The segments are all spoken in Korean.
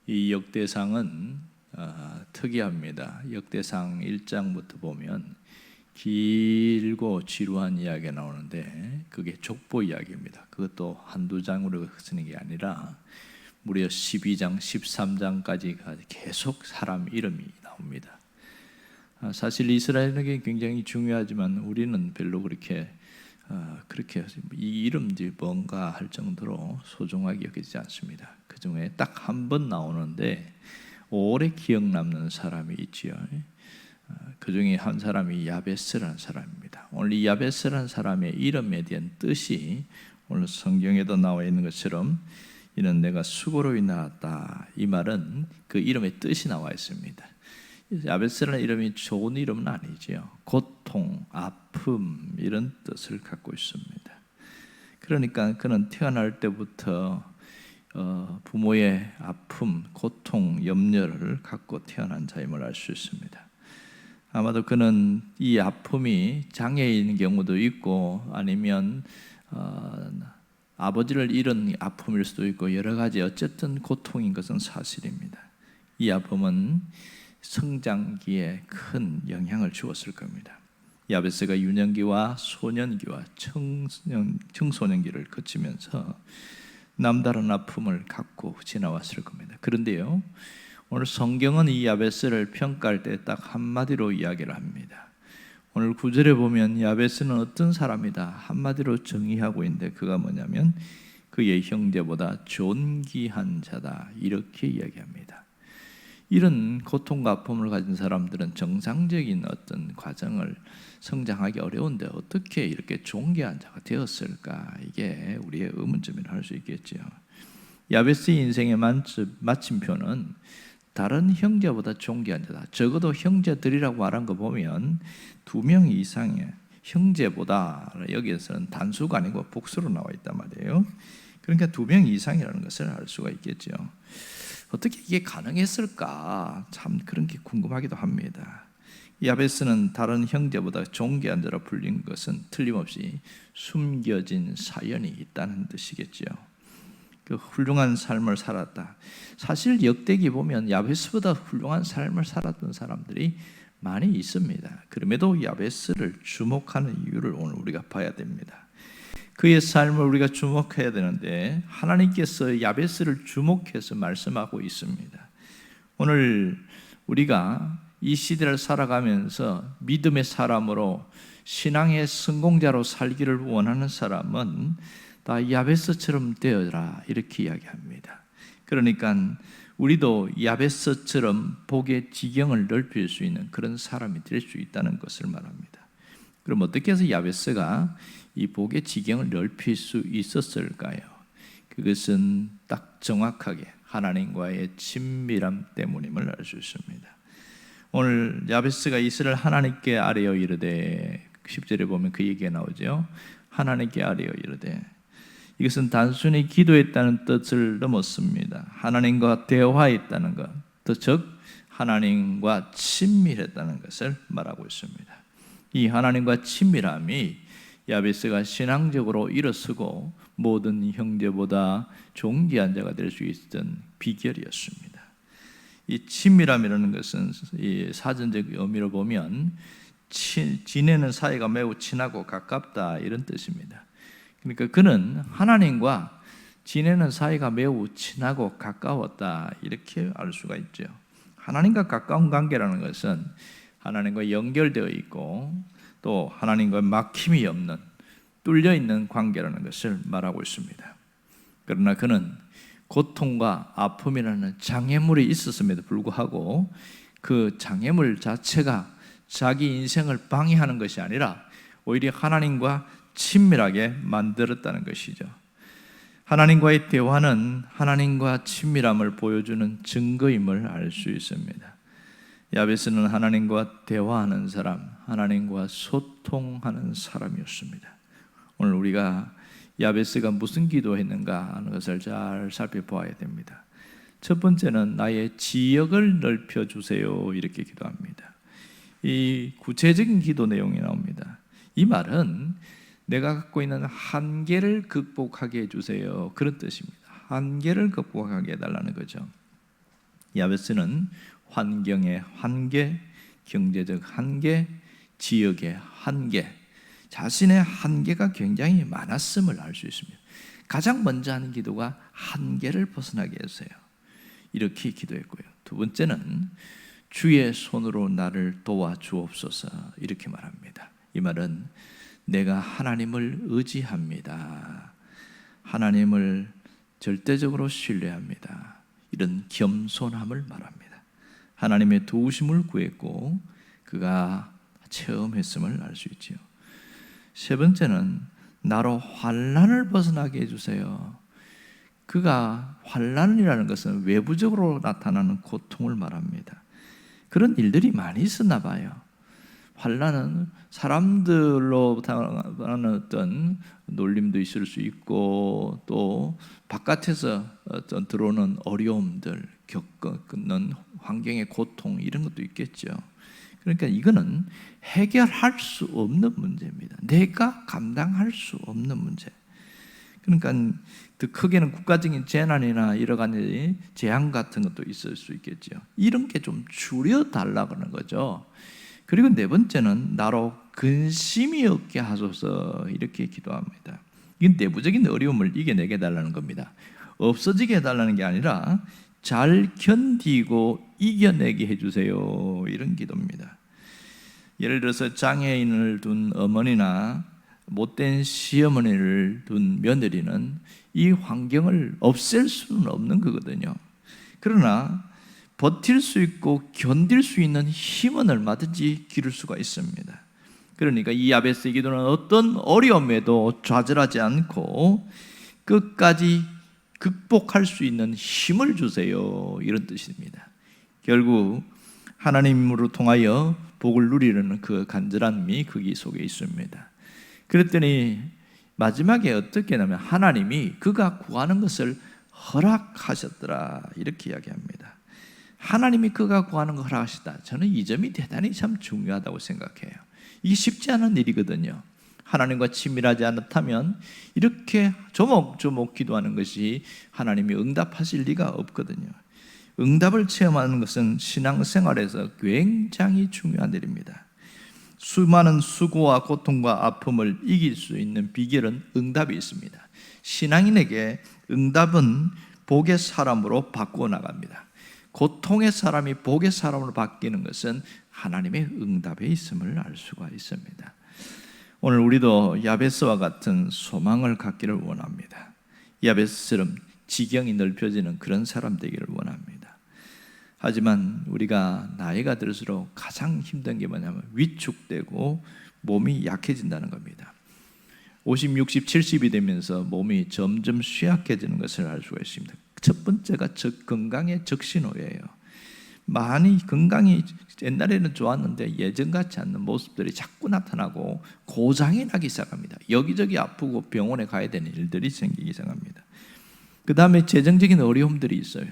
이 역대상은 특이합니다. 역대상 1장부터 보면 길고 지루한 이야기가 나오는데 그게 족보 이야기입니다. 그것도 한두 장으로 쓰는 게 아니라 무려 12장, 13장까지 계속 사람 이름이 나옵니다. 사실 이스라엘에게 굉장히 중요하지만 우리는 별로 그렇게 이 이름들이 뭔가 할 정도로 소중하게 여기지 않습니다. 그 중에 딱 한 번 나오는데 오래 기억 남는 사람이 있지요. 그 중에 한 사람이 야베스라는 사람입니다. 오늘 이 야베스라는 사람의 이름에 대한 뜻이 오늘 성경에도 나와 있는 것처럼 이는 내가 수고로 인하였다. 이 말은 그 이름의 뜻이 나와 있습니다. 야베스라는 이름이 좋은 이름은 아니지요. 고통, 아픔 이런 뜻을 갖고 있습니다. 그러니까 그는 태어날 때부터 부모의 아픔, 고통, 염려를 갖고 태어난 자임을 알 수 있습니다. 아마도 그는 이 아픔이 장애인 경우도 있고 아니면 아버지를 잃은 아픔일 수도 있고 여러 가지 어쨌든 고통인 것은 사실입니다. 이 아픔은 성장기에 큰 영향을 주었을 겁니다. 야베스가 유년기와 소년기와 청소년기를 거치면서 남다른 아픔을 갖고 지나왔을 겁니다. 그런데요, 오늘 성경은 이 야베스를 평가할 때 딱 한마디로 이야기를 합니다. 오늘 9절에 보면 야베스는 어떤 사람이다 한마디로 정의하고 있는데 그가 뭐냐면 그의 형제보다 존귀한 자다 이렇게 이야기합니다. 이런 고통과 아픔을 가진 사람들은 정상적인 어떤 과정을 성장하기 어려운데 어떻게 이렇게 존귀한 자가 되었을까? 이게 우리의 의문점이라 할 수 있겠죠. 야베스의 인생의 마침표는 다른 형제보다 존귀한 자다. 적어도 형제들이라고 말한 거 보면 2명 이상의 형제보다 여기에서는 단수가 아니고 복수로 나와 있단 말이에요. 그러니까 2명 이상이라는 것을 알 수가 있겠죠. 어떻게 이게 가능했을까? 참 그런 게 궁금하기도 합니다. 야베스는 다른 형제보다 존귀한 자로 불린 것은 틀림없이 숨겨진 사연이 있다는 뜻이겠죠. 그 훌륭한 삶을 살았다. 사실 역대기 보면 야베스보다 훌륭한 삶을 살았던 사람들이 많이 있습니다. 그럼에도 야베스를 주목하는 이유를 오늘 우리가 봐야 됩니다. 그의 삶을 우리가 주목해야 되는데 하나님께서 야베스를 주목해서 말씀하고 있습니다. 오늘 우리가 이 시대를 살아가면서 믿음의 사람으로 신앙의 성공자로 살기를 원하는 사람은 다 야베스처럼 되어라 이렇게 이야기합니다. 그러니까 우리도 야베스처럼 복의 지경을 넓힐 수 있는 그런 사람이 될 수 있다는 것을 말합니다. 그럼 어떻게 해서 야베스가 이 복의 지경을 넓힐 수 있었을까요? 그것은 딱 정확하게 하나님과의 친밀함 때문임을 알 수 있습니다. 오늘 야베스가 이스라엘 하나님께 아뢰어 이르되 10절에 보면 그 얘기가 나오죠. 하나님께 아뢰어 이르되 이것은 단순히 기도했다는 뜻을 넘었습니다. 하나님과 대화했다는 것, 즉 하나님과 친밀했다는 것을 말하고 있습니다. 이 하나님과 친밀함이 야베스가 신앙적으로 일어서고 모든 형제보다 존귀한 자가 될 수 있던 비결이었습니다. 이 친밀함이라는 것은 이 사전적 의미로 보면 지내는 사이가 매우 친하고 가깝다 이런 뜻입니다. 그러니까 그는 하나님과 지내는 사이가 매우 친하고 가까웠다 이렇게 알 수가 있죠. 하나님과 가까운 관계라는 것은 하나님과 연결되어 있고 또 하나님과 막힘이 없는 뚫려 있는 관계라는 것을 말하고 있습니다. 그러나 그는 고통과 아픔이라는 장애물이 있었음에도 불구하고 그 장애물 자체가 자기 인생을 방해하는 것이 아니라 오히려 하나님과 친밀하게 만들었다는 것이죠. 하나님과의 대화는 하나님과 친밀함을 보여주는 증거임을 알 수 있습니다. 야베스는 하나님과 대화하는 사람, 하나님과 소통하는 사람이었습니다. 오늘 우리가 야베스가 무슨 기도했는가 하는 것을 잘 살펴보아야 됩니다. 첫 번째는 나의 지역을 넓혀주세요 이렇게 기도합니다. 이 구체적인 기도 내용이 나옵니다. 이 말은 내가 갖고 있는 한계를 극복하게 해주세요 그런 뜻입니다. 한계를 극복하게 해달라는 거죠. 야베스는 환경의 한계, 경제적 한계, 지역의 한계, 자신의 한계가 굉장히 많았음을 알 수 있습니다. 가장 먼저 하는 기도가 한계를 벗어나게 해주세요. 이렇게 기도했고요. 두 번째는 주의 손으로 나를 도와주옵소서, 이렇게 말합니다. 이 말은 내가 하나님을 의지합니다. 하나님을 절대적으로 신뢰합니다. 이런 겸손함을 말합니다. 하나님의 도우심을 구했고 그가 체험했음을 알 수 있지요. 세 번째는 나로 환난을 벗어나게 해주세요. 그가 환난이라는 것은 외부적으로 나타나는 고통을 말합니다. 그런 일들이 많이 있었나 봐요. 환난은 사람들로 당하는 어떤 놀림도 있을 수 있고 또 바깥에서 어떤 들어오는 어려움들, 겪는 환경의 고통, 이런 것도 있겠죠. 그러니까 이거는 해결할 수 없는 문제입니다. 내가 감당할 수 없는 문제. 그러니까 더 크게는 국가적인 재난이나 여러 가지 재앙 같은 것도 있을 수 있겠죠. 이런 게 좀 줄여달라고 하는 거죠. 그리고 네 번째는 나로 근심이 없게 하소서, 이렇게 기도합니다. 이건 내부적인 어려움을 이겨내게 해달라는 겁니다. 없어지게 해달라는 게 아니라 잘 견디고 이겨내게 해주세요, 이런 기도입니다. 예를 들어서 장애인을 둔 어머니나 못된 시어머니를 둔 며느리는 이 환경을 없앨 수는 없는 거거든요. 그러나 버틸 수 있고 견딜 수 있는 힘은 얼마든지 기를 수가 있습니다. 그러니까 이 야베스의 기도는 어떤 어려움에도 좌절하지 않고 끝까지 극복할 수 있는 힘을 주세요, 이런 뜻입니다. 결국 하나님으로 통하여 복을 누리려는 그 간절함이 거기 속에 있습니다. 그랬더니 마지막에 어떻게 하냐면 하나님이 그가 구하는 것을 허락하셨더라, 이렇게 이야기합니다. 하나님이 그가 구하는 걸 허락하시다. 저는 이 점이 대단히 참 중요하다고 생각해요. 이게 쉽지 않은 일이거든요. 하나님과 친밀하지 않다면 이렇게 조목조목 기도하는 것이 하나님이 응답하실 리가 없거든요. 응답을 체험하는 것은 신앙생활에서 굉장히 중요한 일입니다. 수많은 수고와 고통과 아픔을 이길 수 있는 비결은 응답이 있습니다. 신앙인에게 응답은 복의 사람으로 바꾸어 나갑니다. 고통의 사람이 복의 사람으로 바뀌는 것은 하나님의 응답에 있음을 알 수가 있습니다. 오늘 우리도 야베스와 같은 소망을 갖기를 원합니다. 야베스처럼 지경이 넓혀지는 그런 사람 되기를 원합니다. 하지만 우리가 나이가 들수록 가장 힘든 게 뭐냐면 위축되고 몸이 약해진다는 겁니다. 50, 60, 70이 되면서 몸이 점점 쇠약해지는 것을 알 수가 있습니다. 첫 번째가 건강의 적신호예요. 많이 건강이 옛날에는 좋았는데 예전 같지 않는 모습들이 자꾸 나타나고 고장이 나기 시작합니다. 여기저기 아프고 병원에 가야 되는 일들이 생기기 시작합니다. 그 다음에 재정적인 어려움들이 있어요.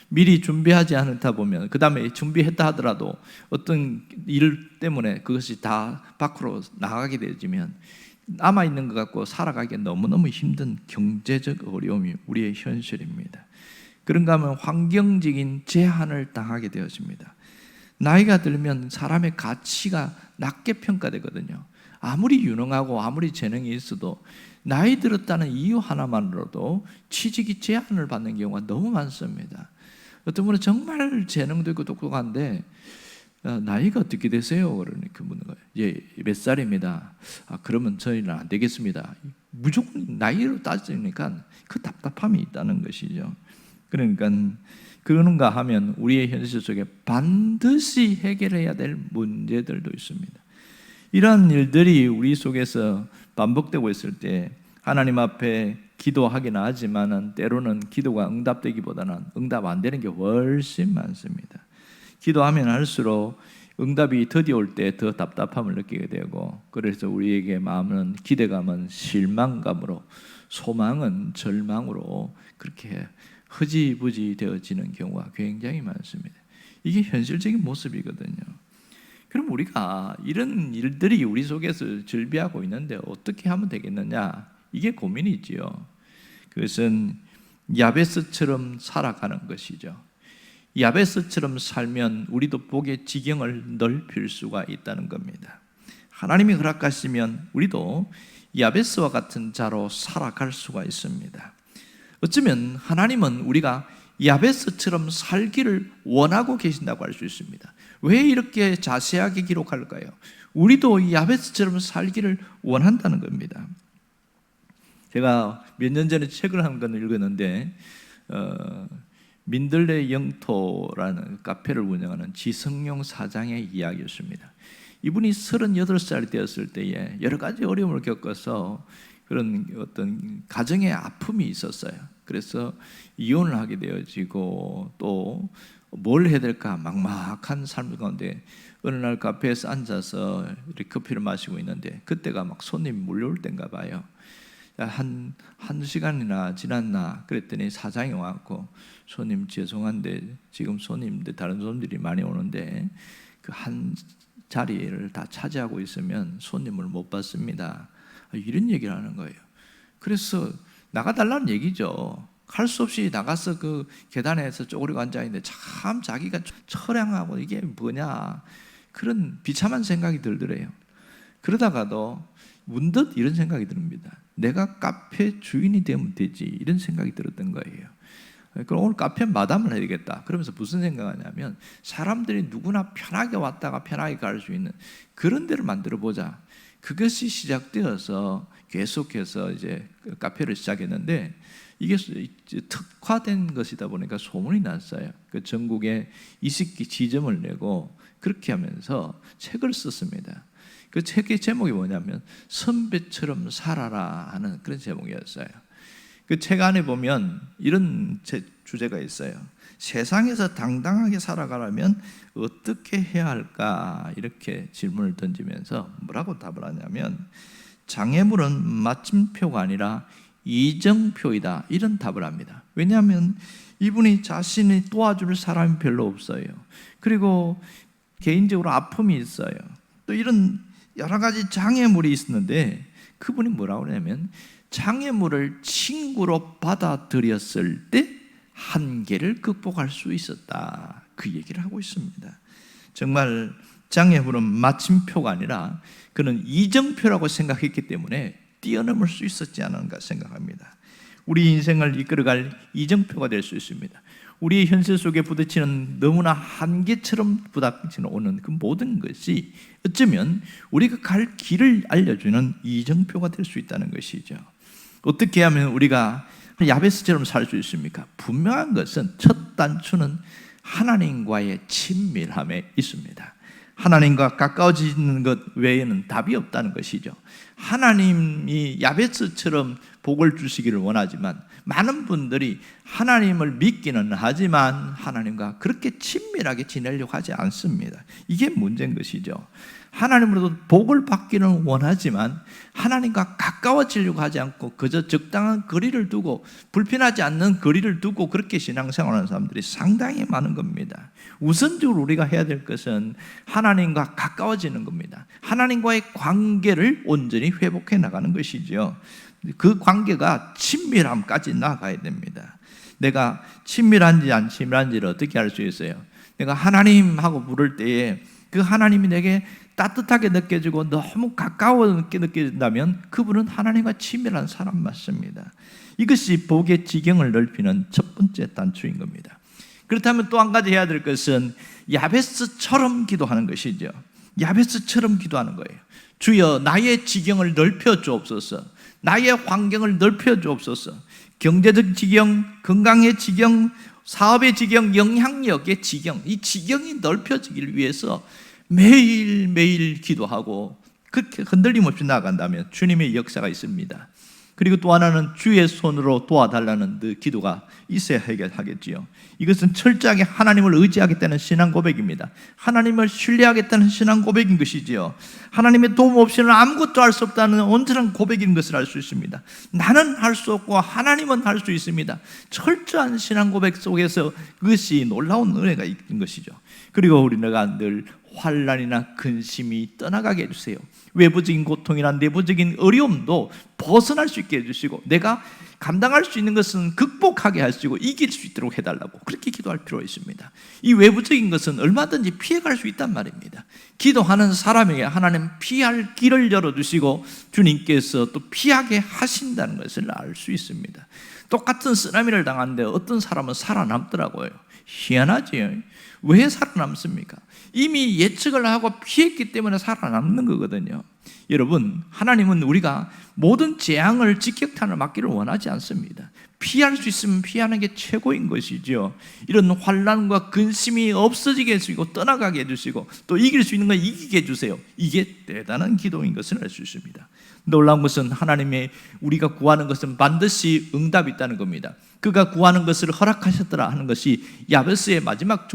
미리 준비하지 않다 보면 그 다음에 준비했다 하더라도 어떤 일 때문에 그것이 다 밖으로 나가게 되어지면 남아있는 것 같고 살아가기 너무너무 힘든 경제적 어려움이 우리의 현실입니다. 그런가 하면 환경적인 제한을 당하게 되어집니다. 나이가 들면 사람의 가치가 낮게 평가되거든요. 아무리 유능하고 아무리 재능이 있어도 나이 들었다는 이유 하나만으로도 취직이 제한을 받는 경우가 너무 많습니다. 어떤 분은 정말 재능도 있고 똑똑한데 나이가 어떻게 되세요? 그러니까 묻는 거예요. 예, 몇 살입니다. 그러면 저희는 안 되겠습니다. 무조건 나이로 따지니까 그 답답함이 있다는 것이죠. 그러니까 그런가 하면 우리의 현실 속에 반드시 해결해야 될 문제들도 있습니다. 이러한 일들이 우리 속에서 반복되고 있을 때 하나님 앞에 기도하기는 하지만 때로는 기도가 응답되기보다는 응답 안 되는 게 훨씬 많습니다. 기도하면 할수록 응답이 더디 올 때 더 답답함을 느끼게 되고, 그래서 우리에게 마음은 기대감은 실망감으로, 소망은 절망으로 그렇게 흐지부지 되어지는 경우가 굉장히 많습니다. 이게 현실적인 모습이거든요. 그럼 우리가 이런 일들이 우리 속에서 절비하고 있는데 어떻게 하면 되겠느냐? 이게 고민이지요. 그것은 야베스처럼 살아가는 것이죠. 야베스처럼 살면 우리도 복의 지경을 넓힐 수가 있다는 겁니다. 하나님이 허락하시면 우리도 야베스와 같은 자로 살아갈 수가 있습니다. 어쩌면 하나님은 우리가 야베스처럼 살기를 원하고 계신다고 할 수 있습니다. 왜 이렇게 자세하게 기록할까요? 우리도 야베스처럼 살기를 원한다는 겁니다. 제가 몇 년 전에 책을 한 권 읽었는데 민들레 영토라는 카페를 운영하는 지성용 사장의 이야기였습니다. 이분이 38살이 되었을 때에 여러 가지 어려움을 겪어서 그런 어떤 가정의 아픔이 있었어요. 그래서 이혼을 하게 되어지고 또 뭘 해야 될까 막막한 삶 가운데 어느 날 카페에서 앉아서 이렇게 커피를 마시고 있는데 그때가 막 손님이 몰려올 때인가 봐요. 한 시간이나 지났나 그랬더니 사장이 와갖고 손님 죄송한데 지금 손님들 다른 손님들이 많이 오는데 그 한 자리를 다 차지하고 있으면 손님을 못 받습니다. 이런 얘기를 하는 거예요. 그래서 나가달라는 얘기죠. 할 수 없이 나가서 그 계단에서 쪼그리고 앉아있는데 참 자기가 처량하고 이게 뭐냐 그런 비참한 생각이 들더래요. 그러다가도 문득 이런 생각이 듭니다. 내가 카페 주인이 되면 되지 이런 생각이 들었던 거예요. 그럼 오늘 카페 마담을 해야겠다. 그러면서 무슨 생각하냐면 사람들이 누구나 편하게 왔다가 편하게 갈 수 있는 그런 데를 만들어 보자. 그것이 시작되어서 계속해서 이제 카페를 시작했는데 이게 특화된 것이다 보니까 소문이 났어요. 그 전국에 20개 지점을 내고 그렇게 하면서 책을 썼습니다. 그 책의 제목이 뭐냐면 선배처럼 살아라 하는 그런 제목이었어요. 그 책 안에 보면 이런 주제가 있어요. 세상에서 당당하게 살아가려면 어떻게 해야 할까 이렇게 질문을 던지면서 뭐라고 답을 하냐면 장애물은 마침표가 아니라 이정표이다 이런 답을 합니다. 왜냐하면 이분이 자신이 도와줄 사람이 별로 없어요. 그리고 개인적으로 아픔이 있어요. 또 이런 여러 가지 장애물이 있었는데 그분이 뭐라고 하냐면 장애물을 친구로 받아들였을 때 한계를 극복할 수 있었다 그 얘기를 하고 있습니다. 정말 장애물은 마침표가 아니라 그는 이정표라고 생각했기 때문에 뛰어넘을 수 있었지 않은가 생각합니다. 우리 인생을 이끌어갈 이정표가 될 수 있습니다. 우리의 현실 속에 부딪히는 너무나 한계처럼 부닥치는 오는 그 모든 것이 어쩌면 우리가 갈 길을 알려주는 이정표가 될 수 있다는 것이죠. 어떻게 하면 우리가 야베스처럼 살 수 있습니까? 분명한 것은 첫 단추는 하나님과의 친밀함에 있습니다. 하나님과 가까워지는 것 외에는 답이 없다는 것이죠. 하나님이 야베스처럼 복을 주시기를 원하지만 많은 분들이 하나님을 믿기는 하지만 하나님과 그렇게 친밀하게 지내려고 하지 않습니다. 이게 문제인 것이죠. 하나님으로도 복을 받기는 원하지만 하나님과 가까워지려고 하지 않고 그저 적당한 거리를 두고 불편하지 않는 거리를 두고 그렇게 신앙생활하는 사람들이 상당히 많은 겁니다. 우선적으로 우리가 해야 될 것은 하나님과 가까워지는 겁니다. 하나님과의 관계를 온전히 회복해 나가는 것이죠. 그 관계가 친밀함까지 나아가야 됩니다. 내가 친밀한지 안 친밀한지를 어떻게 알 수 있어요? 내가 하나님 하고 부를 때에 그 하나님이 내게 따뜻하게 느껴지고 너무 가까워게 느껴진다면 그분은 하나님과 친밀한 사람 맞습니다. 이것이 복의 지경을 넓히는 첫 번째 단추인 겁니다. 그렇다면 또 한 가지 해야 될 것은 야베스처럼 기도하는 것이죠. 야베스처럼 기도하는 거예요. 주여 나의 지경을 넓혀 주옵소서. 나의 환경을 넓혀 주옵소서. 경제적 지경, 건강의 지경, 사업의 지경, 영향력의 지경, 이 지경이 넓혀지기를 위해서 매일매일 기도하고 그렇게 흔들림 없이 나아간다면 주님의 역사가 있습니다. 그리고 또 하나는 주의 손으로 도와달라는 그 기도가 있어야 하겠지요. 이것은 철저하게 하나님을 의지하겠다는 신앙 고백입니다. 하나님을 신뢰하겠다는 신앙 고백인 것이지요. 하나님의 도움 없이는 아무것도 할 수 없다는 온전한 고백인 것을 알 수 있습니다. 나는 할 수 없고 하나님은 할 수 있습니다. 철저한 신앙 고백 속에서 그것이 놀라운 은혜가 있는 것이죠. 그리고 우리가 늘 환난이나 근심이 떠나가게 해주세요. 외부적인 고통이나 내부적인 어려움도 벗어날 수 있게 해주시고, 내가 감당할 수 있는 것은 극복하게 하시고 이길 수 있도록 해달라고 그렇게 기도할 필요가 있습니다. 이 외부적인 것은 얼마든지 피해갈 수 있단 말입니다. 기도하는 사람에게 하나님 피할 길을 열어주시고 주님께서 또 피하게 하신다는 것을 알 수 있습니다. 똑같은 쓰나미를 당하는데 어떤 사람은 살아남더라고요. 희한하지요. 왜 살아남습니까? 이미 예측을 하고 피했기 때문에 살아남는 거거든요. 여러분, 하나님은 우리가 모든 재앙을 직격탄을 맞기를 원하지 않습니다. 피할 수 있으면 피하는 게 최고인 것이죠. 이런 환난과 근심이 없어지게 해주시고 떠나가게 해주시고 또 이길 수 있는 건 이기게 해주세요. 이게 대단한 기도인 것을 알 수 있습니다. 놀라운 것은 하나님의 우리가 구하는 것은 반드시 응답이 있다는 겁니다. 그가 구하는 것을 허락하셨더라 하는 것이 야베스의 마지막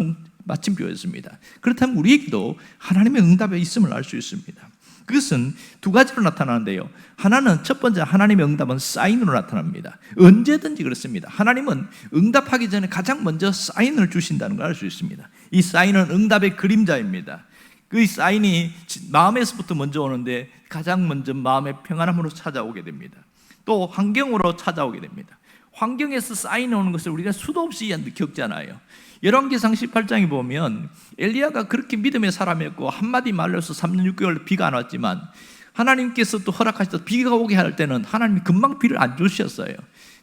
마침표였습니다. 그렇다면 우리에게도 하나님의 응답에 있음을 알 수 있습니다. 그것은 두 가지로 나타나는데요. 하나는 첫 번째, 하나님의 응답은 사인으로 나타납니다. 언제든지 그렇습니다. 하나님은 응답하기 전에 가장 먼저 사인을 주신다는 걸 알 수 있습니다. 이 사인은 응답의 그림자입니다. 그 사인이 마음에서부터 먼저 오는데 가장 먼저 마음의 평안함으로 찾아오게 됩니다. 또 환경으로 찾아오게 됩니다. 환경에서 사인이 오는 것을 우리가 수도 없이 겪잖아요. 열왕기상 18장에 보면 엘리야가 그렇게 믿음의 사람이었고 한마디 말로서 3년 6개월 비가 안 왔지만 하나님께서 또 허락하셔서 비가 오게 할 때는 하나님이 금방 비를 안 주셨어요.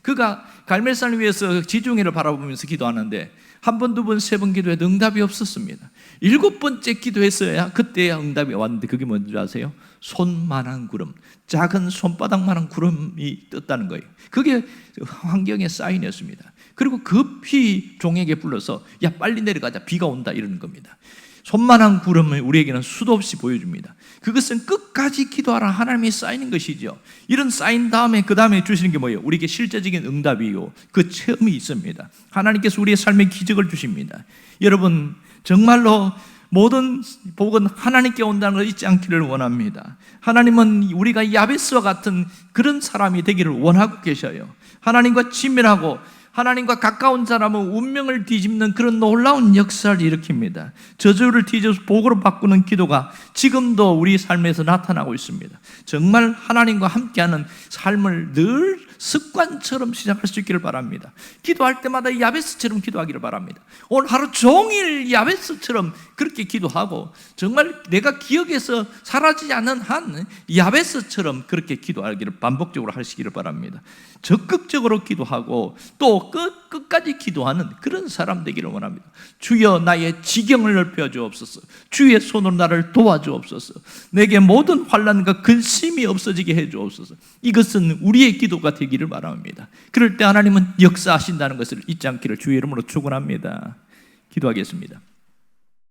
그가 갈멜산 위에서 지중해를 바라보면서 기도하는데 한 번, 두 번, 세 번 기도해도 응답이 없었습니다. 7번째 기도했어야 그때야 응답이 왔는데 그게 뭔지 아세요? 손만한 구름, 작은 손바닥만한 구름이 떴다는 거예요. 그게 환경의 사인이었습니다. 그리고 급히 종에게 불러서 야 빨리 내려가자, 비가 온다 이러는 겁니다. 손만한 구름을 우리에게는 수도 없이 보여줍니다. 그것은 끝까지 기도하라 하나님의 사인인 것이죠. 이런 사인 다음에 그 다음에 주시는 게 뭐예요? 우리에게 실제적인 응답이요, 그 체험이 있습니다. 하나님께서 우리의 삶에 기적을 주십니다. 여러분, 정말로 모든 복은 하나님께 온다는 걸 잊지 않기를 원합니다. 하나님은 우리가 야베스와 같은 그런 사람이 되기를 원하고 계셔요. 하나님과 친밀하고 하나님과 가까운 사람은 운명을 뒤집는 그런 놀라운 역사를 일으킵니다. 저주를 뒤집어서 복으로 바꾸는 기도가 지금도 우리 삶에서 나타나고 있습니다. 정말 하나님과 함께하는 삶을 늘 습관처럼 시작할 수 있기를 바랍니다. 기도할 때마다 야베스처럼 기도하기를 바랍니다. 오늘 하루 종일 야베스처럼 그렇게 기도하고 정말 내가 기억에서 사라지지 않는 한 야베스처럼 그렇게 기도하기를 반복적으로 하시기를 바랍니다. 적극적으로 기도하고 또 끝까지 기도하는 그런 사람 되기를 원합니다. 주여 나의 지경을 넓혀 주옵소서. 주의 손으로 나를 도와주옵소서. 내게 모든 환난과 근심이 없어지게 해 주옵소서. 이것은 우리의 기도가 되기를 바랍니다. 그럴 때 하나님은 역사하신다는 것을 잊지 않기를 주의 이름으로 축원합니다. 기도하겠습니다.